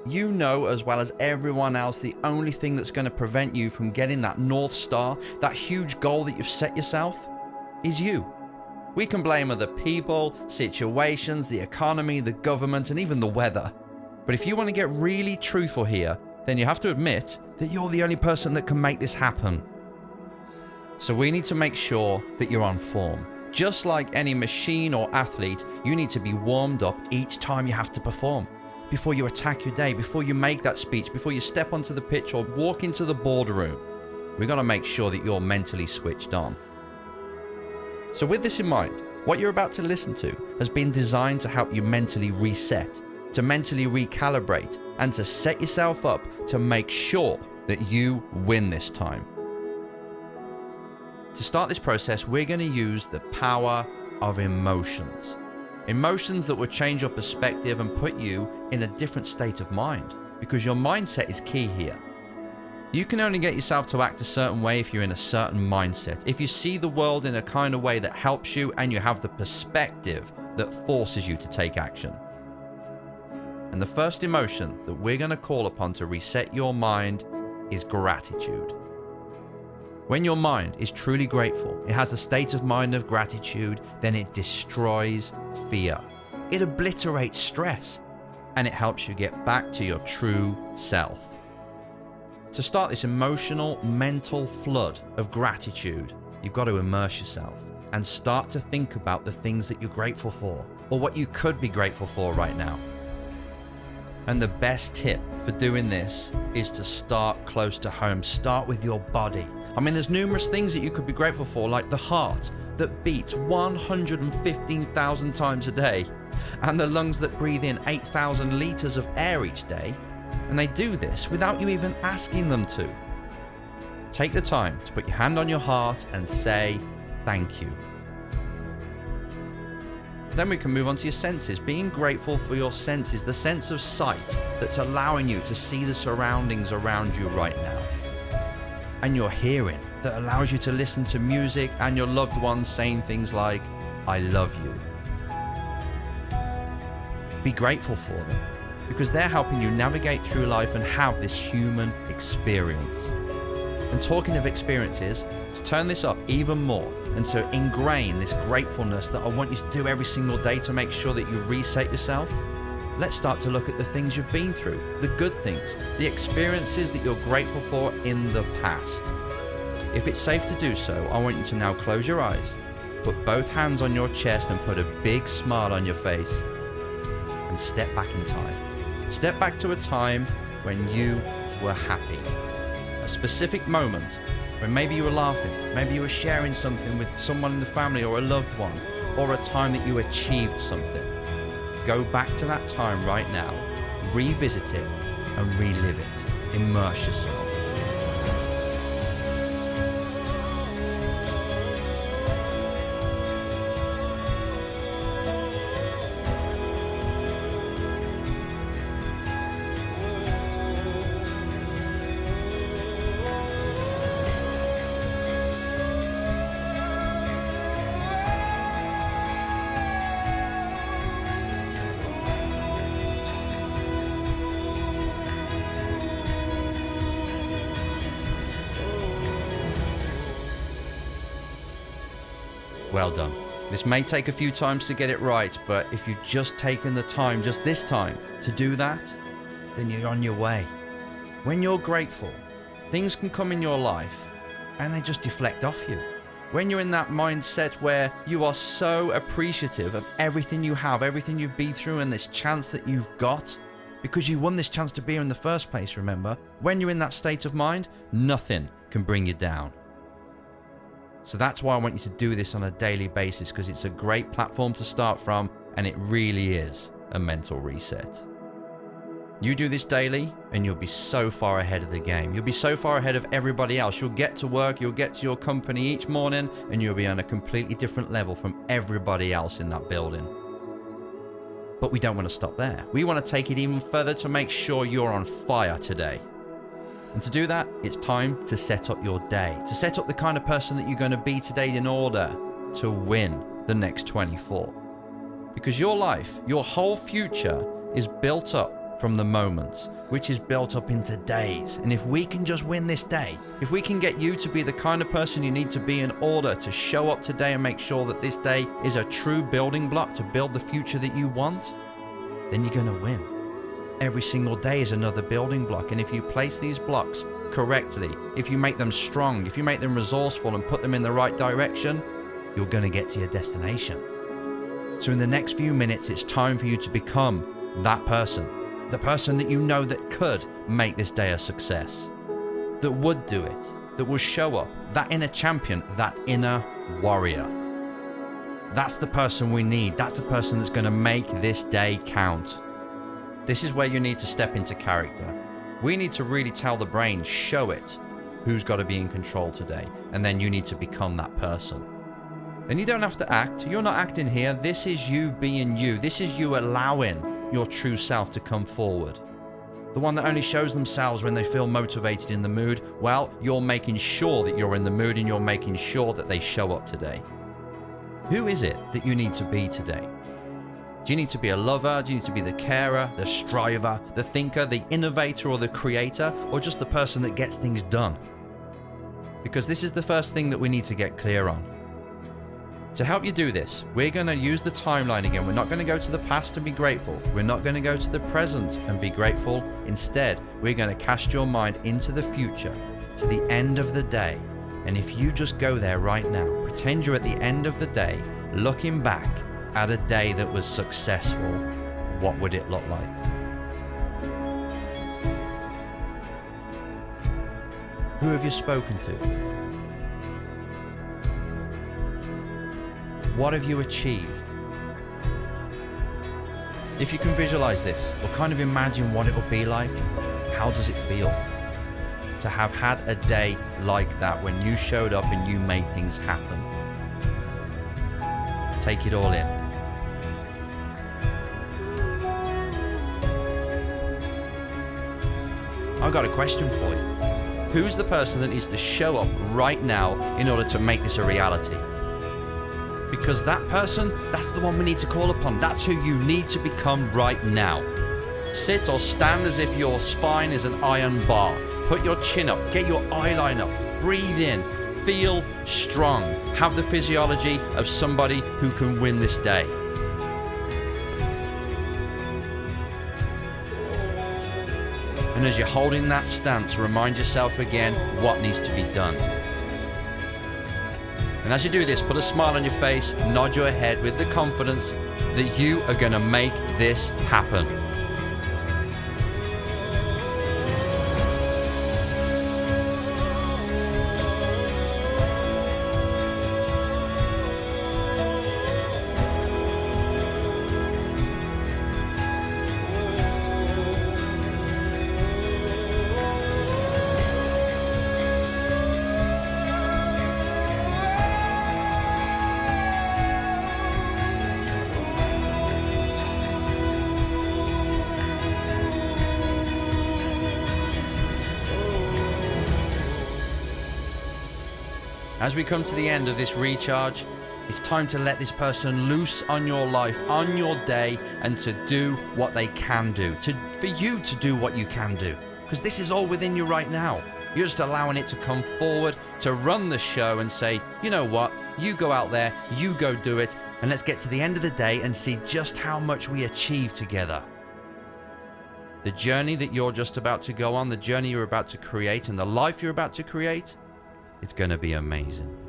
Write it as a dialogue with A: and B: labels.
A: You know as well as everyone else the only thing that's going to prevent you from getting that North Star, that huge goal that you've set yourself, is you. We can blame other people, situations, the economy, the government, and even the weather. But if you want to get really truthful here, then you have to admit that you're the only person that can make this happen. So we need to make sure that you're on form. Just like any machine or athlete, you need to be warmed up each time you have to perform. Before you attack your day, before you make that speech, before you step onto the pitch or walk into the boardroom, we're going to make sure that you're mentally switched on. So with this in mind, what you're about to listen to has been designed to help you mentally reset, to mentally recalibrate, and to set yourself up to make sure that you win this time. To start this process, we're going to use the power of emotions. Emotions that will change your perspective and put you in a different state of mind, because your mindset is key here. You can only get yourself to act a certain way if you're in a certain mindset. If you see the world in a kind of way that helps you and you have the perspective that forces you to take action. And the first emotion that we're going to call upon to reset your mind is gratitude. When your mind is truly grateful, it has a state of mind of gratitude, then it destroys fear. It obliterates stress, and it helps you get back to your true self. To start this emotional, mental flood of gratitude, you've got to immerse yourself and start to think about the things that you're grateful for, or what you could be grateful for right now. And the best tip for doing this is to start close to home. Start with your body. I mean, there's numerous things that you could be grateful for, like the heart that beats 115,000 times a day, and the lungs that breathe in 8,000 liters of air each day. And they do this without you even asking them to. Take the time to put your hand on your heart and say thank you. Then we can move on to your senses. Being grateful for your senses, the sense of sight that's allowing you to see the surroundings around you right now. And your hearing that allows you to listen to music and your loved ones saying things like, "I love you." Be grateful for them, because they're helping you navigate through life and have this human experience. And talking of experiences, to turn this up even more and to ingrain this gratefulness that I want you to do every single day to make sure that you reset yourself, let's start to look at the things you've been through, the good things, the experiences that you're grateful for in the past. If it's safe to do so, I want you to now close your eyes, put both hands on your chest and put a big smile on your face, and step back in time. Step back to a time when you were happy. A specific moment when maybe you were laughing, maybe you were sharing something with someone in the family or a loved one, or a time that you achieved something. Go back to that time right now, revisit it and relive it. Immerse yourself. Well done. This may take a few times to get it right, but if you've just taken the time, just this time, to do that, then you're on your way. When you're grateful, things can come in your life and they just deflect off you. When you're in that mindset where you are so appreciative of everything you have, everything you've been through, and this chance that you've got, because you won this chance to be here in the first place, remember? When you're in that state of mind, nothing can bring you down. So that's why I want you to do this on a daily basis, because it's a great platform to start from, and it really is a mental reset. You do this daily and you'll be so far ahead of the game. You'll be so far ahead of everybody else. You'll get to work, you'll get to your company each morning, and you'll be on a completely different level from everybody else in that building. But we don't want to stop there. We want to take it even further to make sure you're on fire today. And to do that, it's time to set up your day, to set up the kind of person that you're going to be today in order to win the next 24. Because your life, your whole future is built up from the moments, which is built up into days. And if we can just win this day, if we can get you to be the kind of person you need to be in order to show up today and make sure that this day is a true building block to build the future that you want, then you're going to win. Every single day is another building block. And if you place these blocks correctly, if you make them strong, if you make them resourceful and put them in the right direction, you're going to get to your destination. So in the next few minutes, it's time for you to become that person. The person that you know that could make this day a success. That would do it. That will show up. That inner champion. That inner warrior. That's the person we need. That's the person that's going to make this day count. This is where you need to step into character. We need to really tell the brain, show it, who's got to be in control today. And then you need to become that person. And you don't have to act. You're not acting here. This is you being you. This is you allowing your true self to come forward. The one that only shows themselves when they feel motivated in the mood. Well, you're making sure that you're in the mood and you're making sure that they show up today. Who is it that you need to be today? Do you need to be a lover? Do you need to be the carer, the striver, the thinker, the innovator, or the creator, or just the person that gets things done? Because this is the first thing that we need to get clear on. To help you do this, we're going to use the timeline again. We're not going to go to the past and be grateful. We're not going to go to the present and be grateful. Instead, we're going to cast your mind into the future, to the end of the day. And if you just go there right now, pretend you're at the end of the day, looking back at a day that was successful, what would it look like? Who have you spoken to? What have you achieved? If you can visualize this, or kind of imagine what it will be like, how does it feel to have had a day like that when you showed up and you made things happen? Take it all in. I've got a question for you. Who's the person that needs to show up right now in order to make this a reality? Because that person, that's the one we need to call upon. That's who you need to become right now. Sit or stand as if your spine is an iron bar. Put your chin up, get your eye line up, breathe in, feel strong. Have the physiology of somebody who can win this day. And as you're holding that stance, remind yourself again what needs to be done. And as you do this, put a smile on your face, nod your head with the confidence that you are going to make this happen. As we come to the end of this recharge, it's time to let this person loose on your life, on your day, and to do what they can do. For you to do what you can do. Because this is all within you right now. You're just allowing it to come forward, to run the show and say, you know what, you go out there, you go do it, and let's get to the end of the day and see just how much we achieve together. The journey that you're just about to go on, the journey you're about to create, and the life you're about to create, it's going to be amazing.